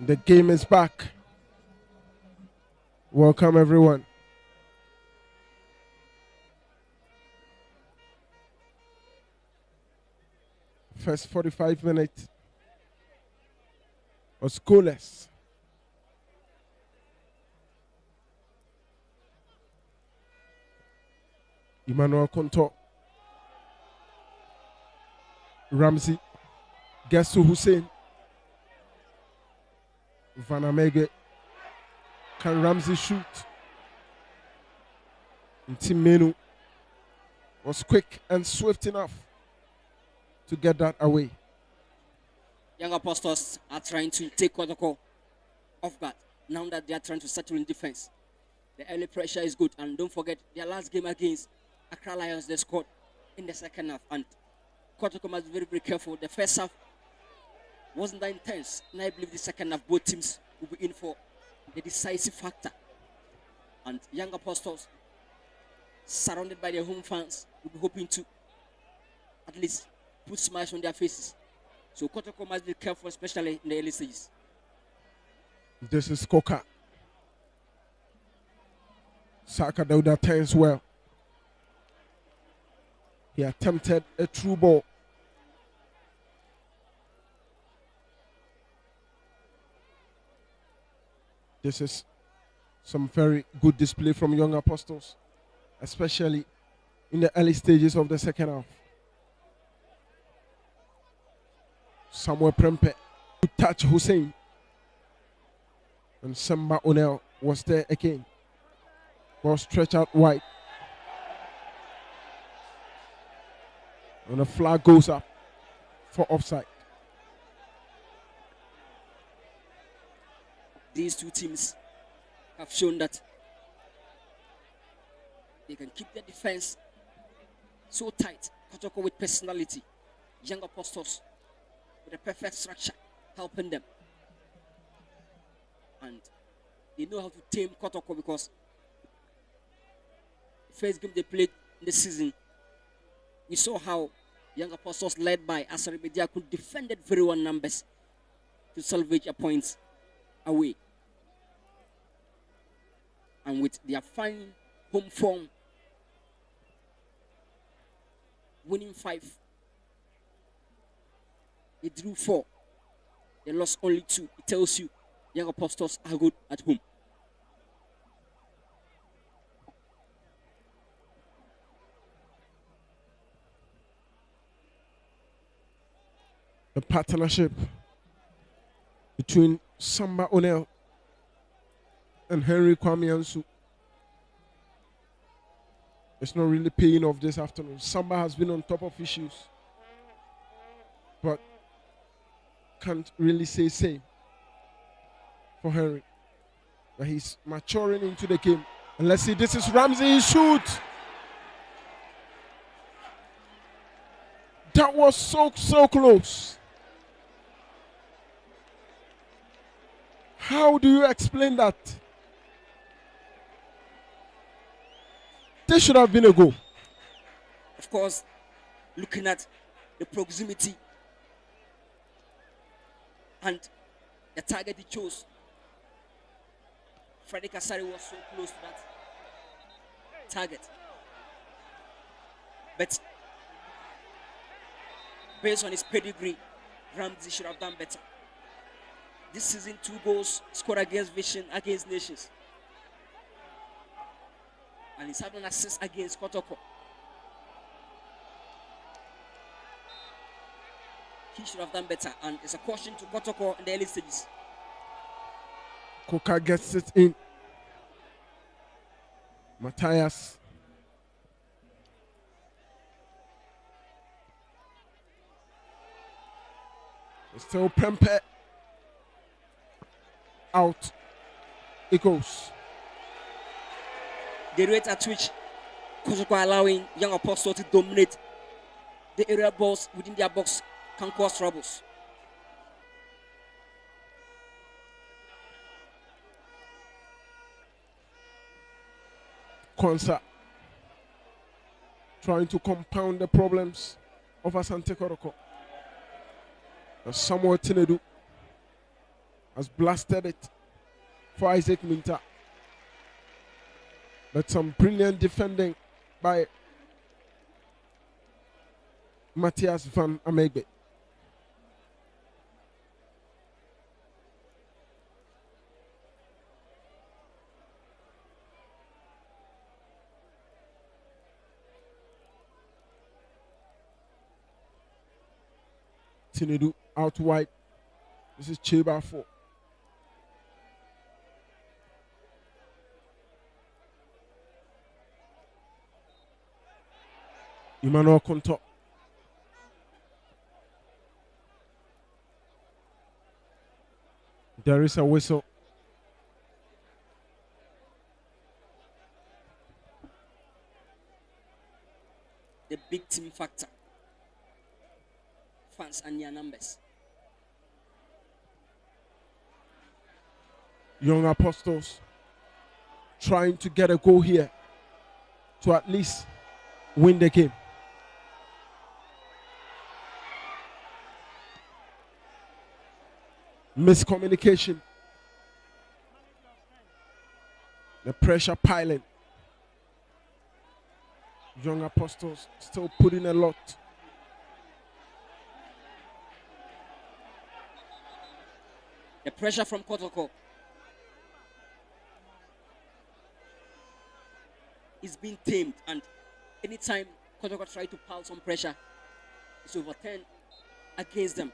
The game is back. Welcome, everyone. First 45 minutes was goalless. Emmanuel Konto, Ramsey, Gesu Hussein, Vanamege. Can Ramsey shoot? And Tim Menu was quick and swift enough to get that away. Young Apostles are trying to take Kotoko off guard now that they are trying to settle in defense. The early pressure is good, and don't forget their last game against Accra Lions, they scored in the second half, and Kotoko must be very, very careful. The first half wasn't that intense, and I believe the second half both teams will be in for the decisive factor. And Young Apostles, surrounded by their home fans, will be hoping to at least put smiles on their faces. So Kotoko must be careful, especially in the early stages. This is Koka. Saka Dauda turns well. He attempted a through ball. This is some very good display from Young Apostles, especially in the early stages of the second half. Samuel Prempe, good touch Hussein. And Samba Onel was there again. Ball stretched out wide. And the flag goes up for offside. These two teams have shown that they can keep their defense so tight. Kotoko with personality. Young Apostles with a perfect structure helping them. And they know how to tame Kotoko because the first game they played in the season, we saw how Young Apostles led by Asari Mediaku defended very well numbers to salvage a point away. And with their fine home form, winning 5, they drew 4, they lost only 2. It tells you Young Apostles are good at home. The partnership between Samba Onel and Henry Kwame Ansu is not really paying off this afternoon. Samba has been on top of issues, but can't really say same for Henry. But he's maturing into the game. And let's see, this is Ramsey, he shoots. That was so close. How do you explain that? This should have been a goal. Of course, looking at the proximity and the target he chose, Freddie Kasari was so close to that target. But based on his pedigree, Ramsey should have done better. This season, 2 goals scored against Vision, against Nations. And he's having an assist against Kotoko. He should have done better. And it's a caution to Kotoko in the early stages. Koka gets it in. Matthias. Still Prempe. Out it goes. The rate at which Kotoko allowing Young Apostle to dominate the area balls within their box can cause troubles. Kwanzaa trying to compound the problems of Asante Kotoko. Samuel Tinedu has blasted it for Isaac Minta. But some brilliant defending by Matthias van Amegbe. Tinedu out wide. This is Cheba 4. Emmanuel Konto. There is a whistle. The big team factor. Fans and their numbers. Young Apostles trying to get a goal here to at least win the game. Miscommunication. The pressure piling. Young Apostles still putting a lot. The pressure from Kotoko is being tamed, and anytime Kotoko try to pile some pressure, it's overturned against them.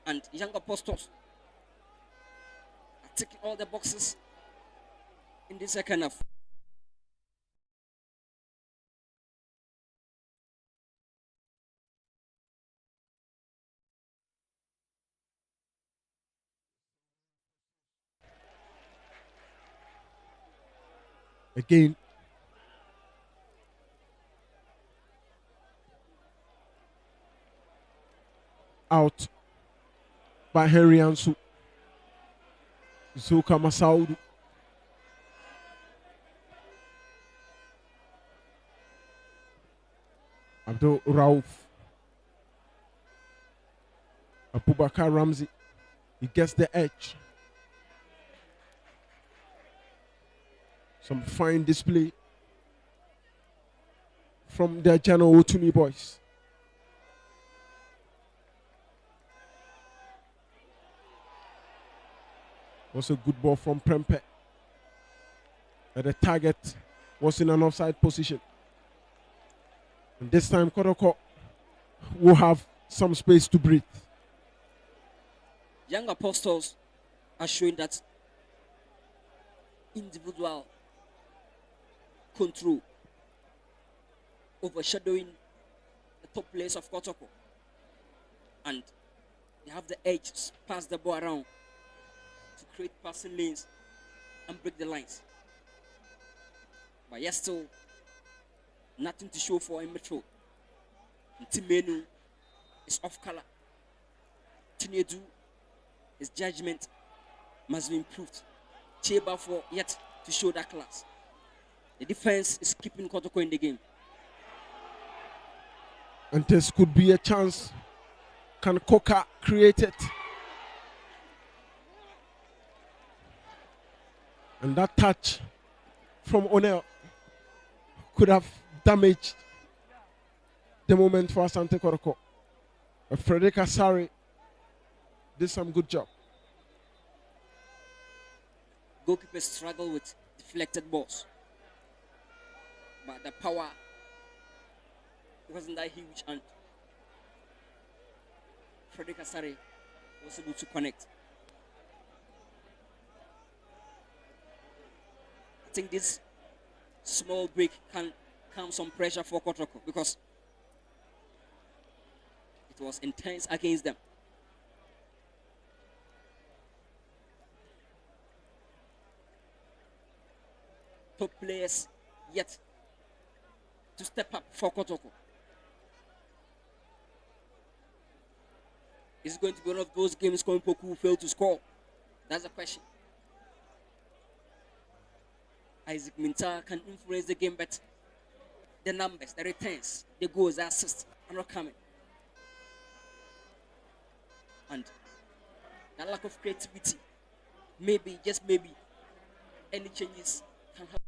And Young Apostles are ticking all the boxes in the second half. Again, out by Henry Ansu. Zuka Masaudu. Abdul Rauf. Abubakar Ramsey. He gets the edge. Some fine display from the Jano Otumi boys. Was a good ball from Prempe. But the target was in an offside position. And this time Kotoko will have some space to breathe. Young Apostles are showing that individual control overshadowing the top players of Kotoko. And they have the edge to pass the ball around to create passing lanes and break the lines. But yes, still nothing to show for in midfield. Timenu is off color. Tinedu, his judgment must be improved. Cheba for yet to show that class. The defense is keeping Kotoko in the game. And this could be a chance. Can Koka create it? And that touch from Onel could have damaged the moment for Asante Kotoko. But Frederick Asari did some good job. Goalkeepers struggle with deflected balls. But the power wasn't that huge, and Frederick Asari was able to connect. I think this small break can calm some pressure for Kotoko because it was intense against them. Top players yet to step up for Kotoko. Is it going to be one of those games Kompoku will fail to score? That's the question. Isaac Minta can influence the game, but the numbers, the returns, the goals, the assists are not coming. And that lack of creativity maybe, just maybe, any changes can happen.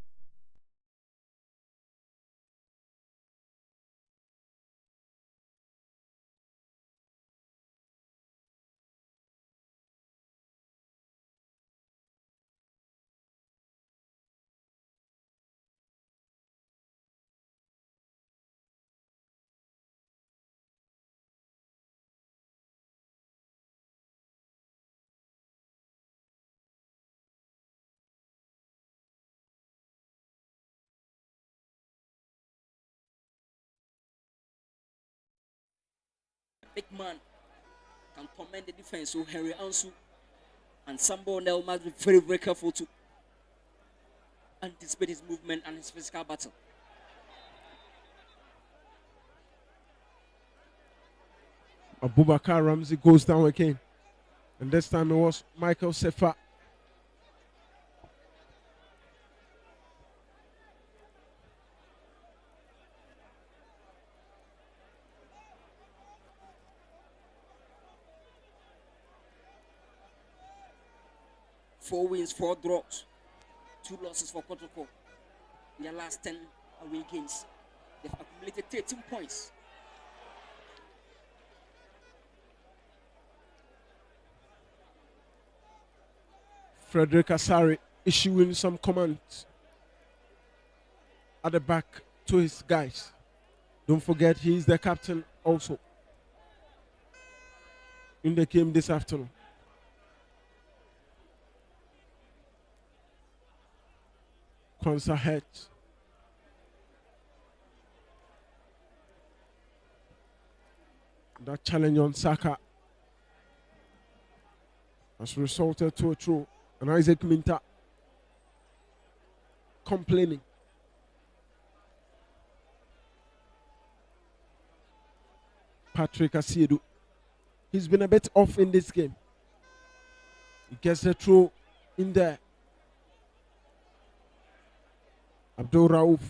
Big man can torment the defense. So Henry Ansu and Sambo Nel must be very, very careful to anticipate his movement and his physical battle. Abubakar Ramsey goes down again. And this time it was Michael Sefa. Four wins, 4 draws, 2 losses for Kotoko in their last 10 away games. They've accumulated 13 points. Frederick Asari issuing some commands at the back to his guys. Don't forget, he's the captain also in the game this afternoon. Kwanzaa head. That challenge on Saka has resulted to a throw. And Isaac Minta complaining. Patrick Asiedu. He's been a bit off in this game. He gets the throw in there. Abdul Rauf.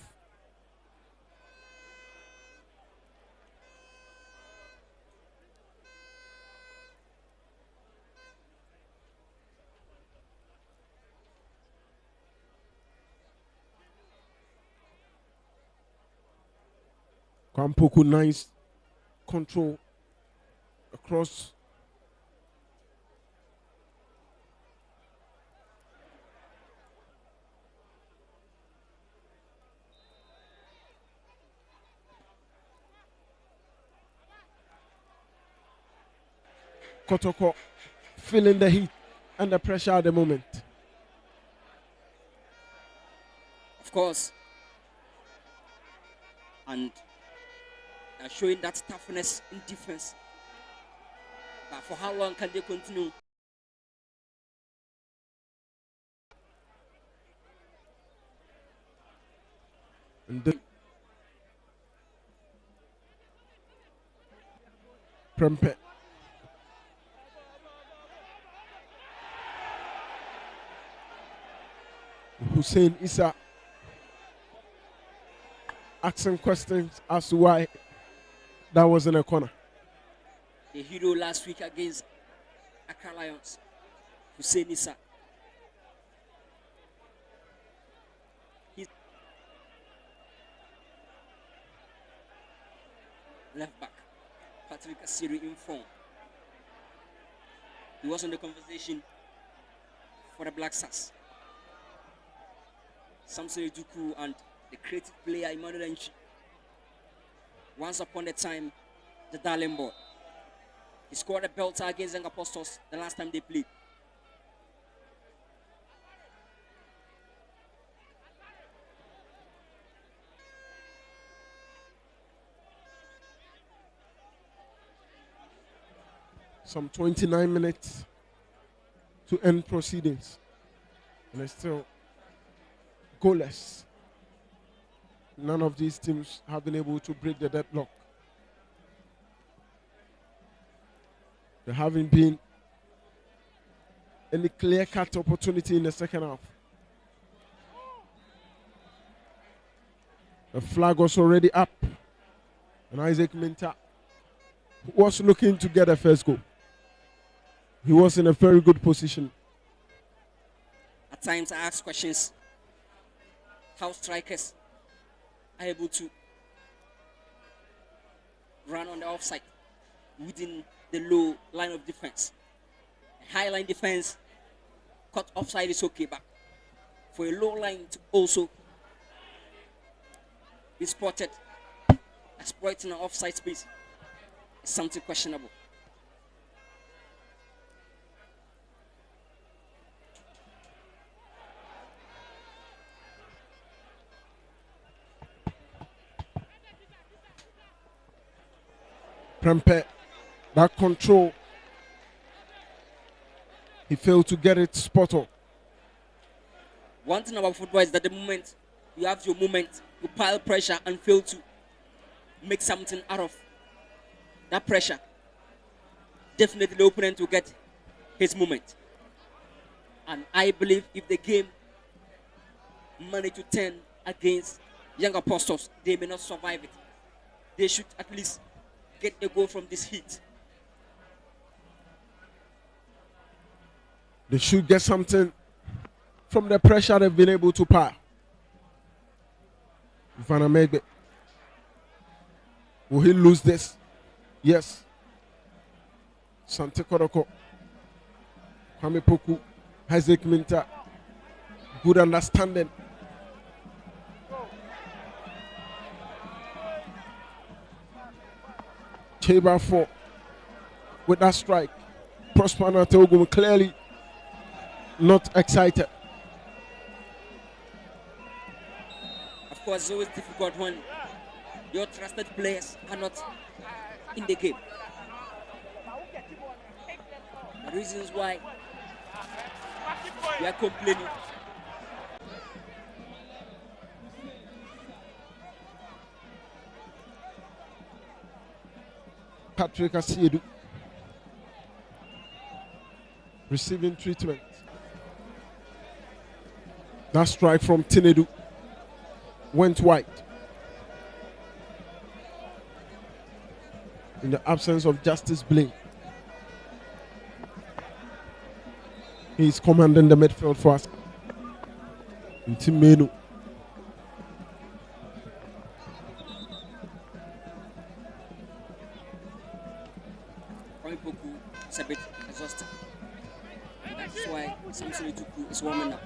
Kwampoku, nice control across. Kotoko feeling the heat and the pressure at the moment. Of course. And they're showing that toughness in defense. But for how long can they continue? And then Prempe. Hussein Issa asking questions as to why that was in a corner. The hero last week against Accra Lions, Hussein Issa. Left back, Patrick Asiri in form. He was on the conversation for the Black Stars. Samson Eduku and the creative player Emmanuel Enchi. Once upon a time, the darling boy. He scored a belter against Young Apostles the last time they played. Some 29 minutes to end proceedings. And it's still goalless. None of these teams have been able to break the deadlock. There haven't been any clear-cut opportunity in the second half. The flag was already up. And Isaac Minta was looking to get a first goal. He was in a very good position. At times I ask questions how strikers are able to run on the offside within the low line of defense. High line defense, cut offside is okay, but for a low line to also be spotted exploiting an offside space is something questionable. Prempe, that control. He failed to get it spot on. One thing about football is that the moment you have your moment, you pile pressure and fail to make something out of that pressure, definitely the opponent will get his moment. And I believe if the game managed to turn against Young Apostles, they may not survive it. They should at least get a goal from this heat. They should get something from the pressure they've been able to pile. Vanamegbe. Will he lose this? Yes. Asante Kotoko. Kwame Poku. Isaac Minta. Good understanding. Chamber 4 with that strike. Prosper Natogum clearly not excited. Of course, it's always difficult when your trusted players are not in the game. The reasons why we are complaining. Patrick Asiedu receiving treatment. That strike from Tinedu went wide. In the absence of Justice Blaine, he's commanding the midfield for us. Timenu. Poku is a bit exhausted. That's why Samson Tuku is warming up.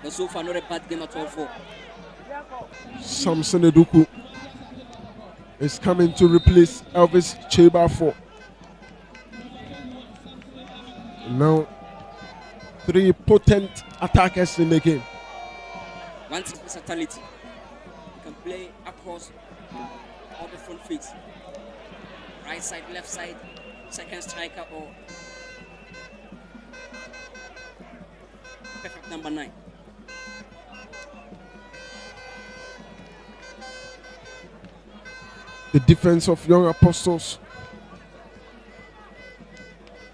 But so far, not a bad game at all for Samson Eduku is coming to replace Elvis Cheba 4. Now, 3 potent attackers in the game. One thing versatility. You can play across all the front feet. Right side, left side, second striker, or perfect number 9. The defense of Young Apostles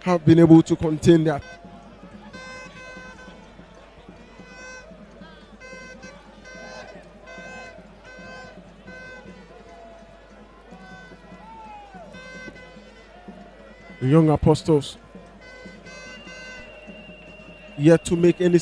have been able to contain that. The Young Apostles yet to make any